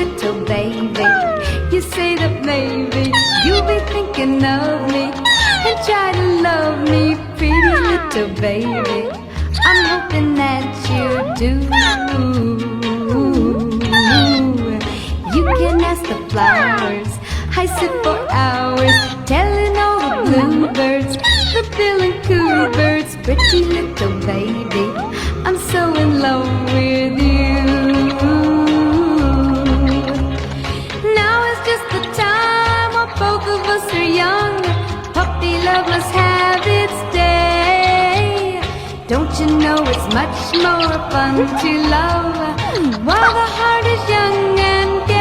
little baby. You say that maybe you'll be thinking of me and try to love me, pretty little baby. I'm hoping that you do. You can ask the flowers, I sit for hours telling all the bluebirds, the bill and coo birds, pretty little baby, I'm so in love with you. Now is just the time while both of us are young. Puppy love must have its day. Don't you know it's much more fun to love while the heart is young and